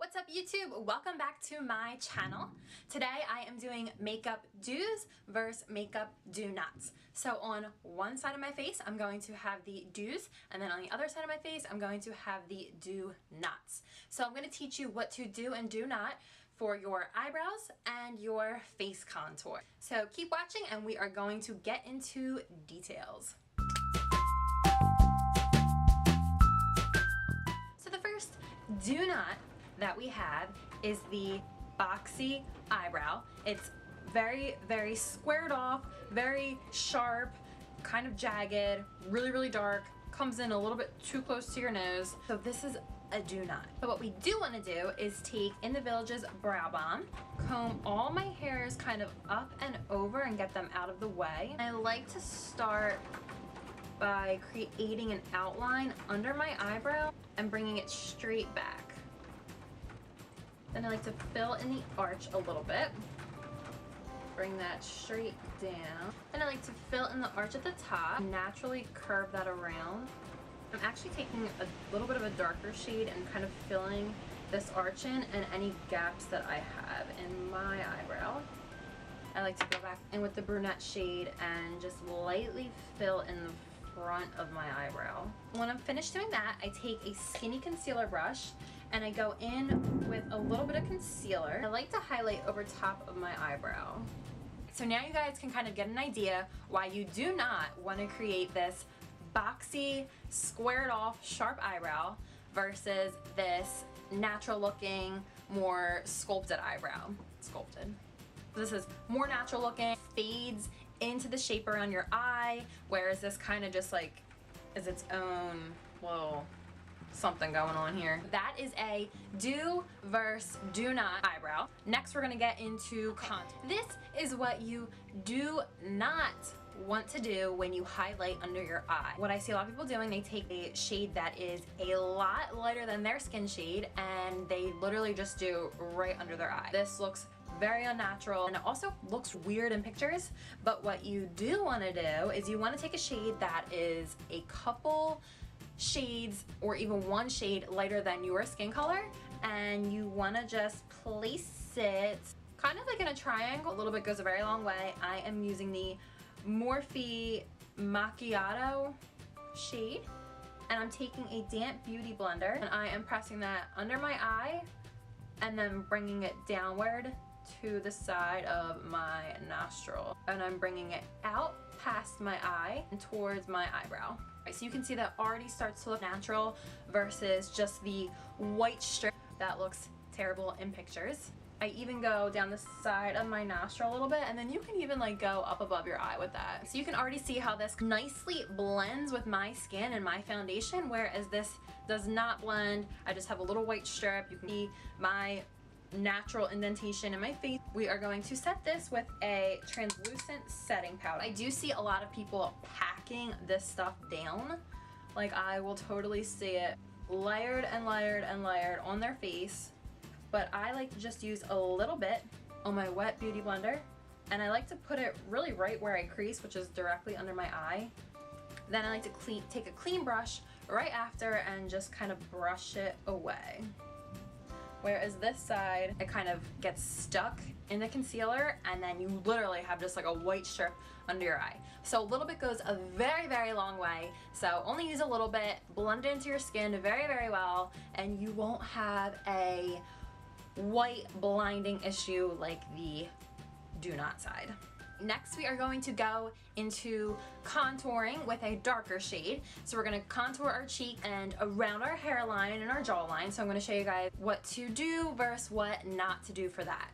What's up YouTube? Welcome back to my channel. Today I am doing makeup do's versus makeup do nots. So on one side of my face I'm going to have the do's, and then on the other side of my face I'm going to have the do nots. So I'm going to teach you what to do and do not for your eyebrows and your face contour. So keep watching and we are going to get into details. So the first do not that we have is the boxy eyebrow. It's very squared off, very sharp, kind of jagged, really dark, comes in a little bit too close to your nose. So this is a do not. But what we do want to do is take In the Village's Brow Bomb, comb all my hairs kind of up and over and get them out of the way. I like to start by creating an outline under my eyebrow and bringing it straight back. Then I like to fill in the arch a little bit. Bring that straight down. Then I like to fill in the arch at the top, naturally curve that around. I'm actually taking a little bit of a darker shade and kind of filling this arch in and any gaps that I have in my eyebrow. I like to go back in with the brunette shade and just lightly fill in the front of my eyebrow. When I'm finished doing that, I take a skinny concealer brush and I go in with a little bit of concealer. I like to highlight over top of my eyebrow. So now you guys can kind of get an idea why you do not want to create this boxy, squared off, sharp eyebrow versus this natural looking, more sculpted eyebrow. Sculpted. This is more natural looking, fades into the shape around your eye, whereas this kind of just like is its own little something going on here. That is a do versus do not eyebrow. Next we're gonna get into contour. This is what you do not want to do when you highlight under your eye. What I see a lot of people doing, they take a shade that is a lot lighter than their skin shade and they literally just do right under their eye. This looks very unnatural and it also looks weird in pictures, but what you do want to do is you want to take a shade that is a couple shades or even one shade lighter than your skin color, and you want to just place it kind of like in a triangle. A little bit goes a very long way. I am using the Morphe Macchiato shade and I'm taking a damp beauty blender and I am pressing that under my eye and then bringing it downward to the side of my nostril, and I'm bringing it out past my eye and towards my eyebrow. So you can see that already starts to look natural versus just the white strip that looks terrible in pictures. I even go down the side of my nostril a little bit, and then you can even like go up above your eye with that. So you can already see how this nicely blends with my skin and my foundation, whereas this does not blend. I just have a little white strip. You can see my natural indentation in my face. We are going to set this with a translucent setting powder. I do see a lot of people packing this stuff down. Like I will totally see it layered and layered and layered on their face, but I like to just use a little bit on my wet beauty blender, and I like to put it really right where I crease, which is directly under my eye. Then I like to take a clean brush right after and just kind of brush it away. Whereas this side, it kind of gets stuck in the concealer and then you literally have just like a white strip under your eye. So a little bit goes a very long way. So only use a little bit, blend it into your skin very well, and you won't have a white blinding issue like the do not side. Next we are going to go into contouring with a darker shade. So we're going to contour our cheek and around our hairline and our jawline. So I'm going to show you guys what to do versus what not to do for that.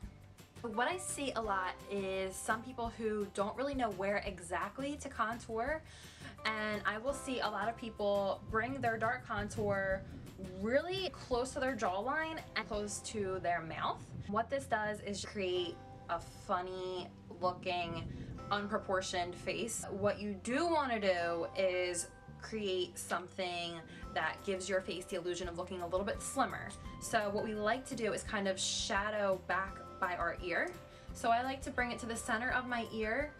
What I see a lot is some people who don't really know where exactly to contour, and I will see a lot of people bring their dark contour really close to their jawline and close to their mouth. What this does is create a funny looking unproportioned face. What you do want to do is create something that gives your face the illusion of looking a little bit slimmer. So what we like to do is kind of shadow back by our ear. So I like to bring it to the center of my ear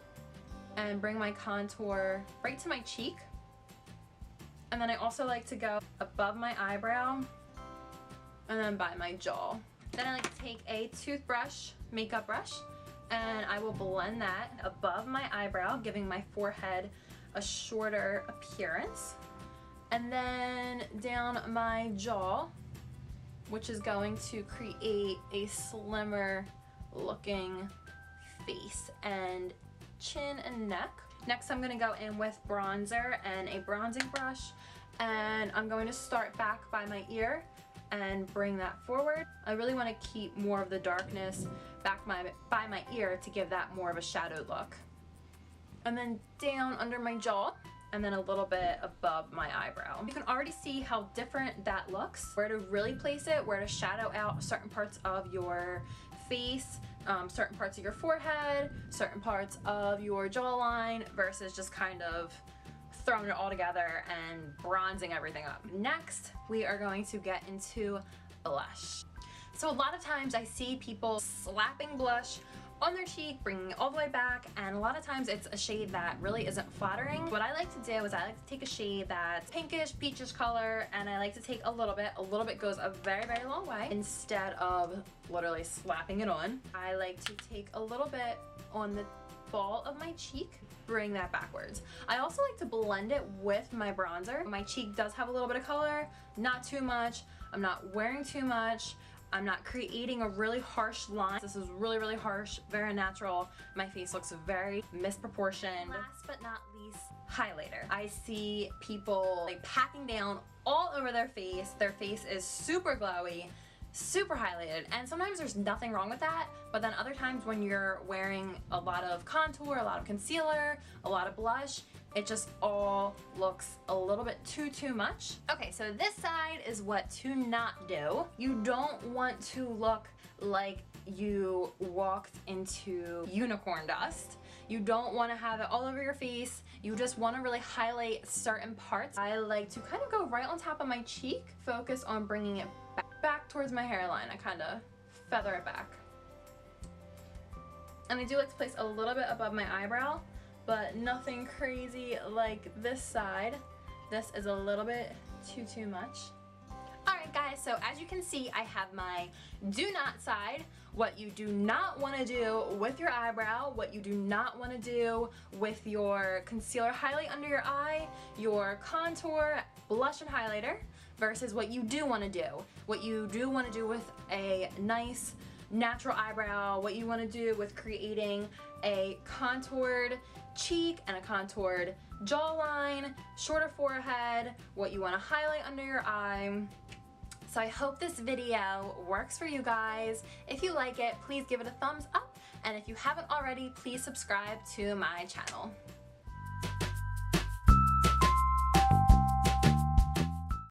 and bring my contour right to my cheek. And then I also like to go above my eyebrow and then by my jaw. Then I like to take a toothbrush, makeup brush, and I will blend that above my eyebrow, giving my forehead a shorter appearance. And then down my jaw, which is going to create a slimmer looking face and chin and neck. Next I'm gonna go in with bronzer and a bronzing brush, and I'm going to start back by my ear and bring that forward. I really want to keep more of the darkness back by my ear to give that more of a shadowed look. And then down under my jaw, and then a little bit above my eyebrow. You can already see how different that looks, where to really place it, where to shadow out certain parts of your face, certain parts of your forehead, certain parts of your jawline, versus just kind of throwing it all together and bronzing everything up. Next, we are going to get into blush. So a lot of times I see people slapping blush on their cheek, bringing it all the way back, and a lot of times it's a shade that really isn't flattering. What I like to do is I like to take a shade that's pinkish, peachish color, and I like to take a little bit goes a very, very long way. Instead of literally slapping it on, I like to take a little bit on the ball of my cheek, bring that backwards. I also like to blend it with my bronzer. My cheek does have a little bit of color, not too much. I'm not wearing too much. I'm not creating a really harsh line. This is really, really harsh, very natural. My face looks very misproportioned. Last but not least, highlighter. I see people like packing down all over their face. Their face is super glowy, super highlighted, and sometimes there's nothing wrong with that, but then other times when you're wearing a lot of contour, a lot of concealer, a lot of blush, it just all looks a little bit too much. Okay, so this side is what to not do. You don't want to look like you walked into unicorn dust. You don't want to have it all over your face. You just want to really highlight certain parts. I like to kind of go right on top of my cheek, focus on bringing it back towards my hairline. I kind of feather it back. And I do like to place a little bit above my eyebrow, but nothing crazy like this side. This is a little bit too much. Alright guys, so as you can see, I have my do not side, what you do not want to do with your eyebrow, what you do not want to do with your concealer highlight under your eye, your contour, blush and highlighter, versus what you do want to do. What you do want to do with a nice natural eyebrow, what you want to do with creating a contoured cheek and a contoured jawline, shorter forehead, what you want to highlight under your eye. So I hope this video works for you guys. If you like it, please give it a thumbs up, and if you haven't already, please subscribe to my channel.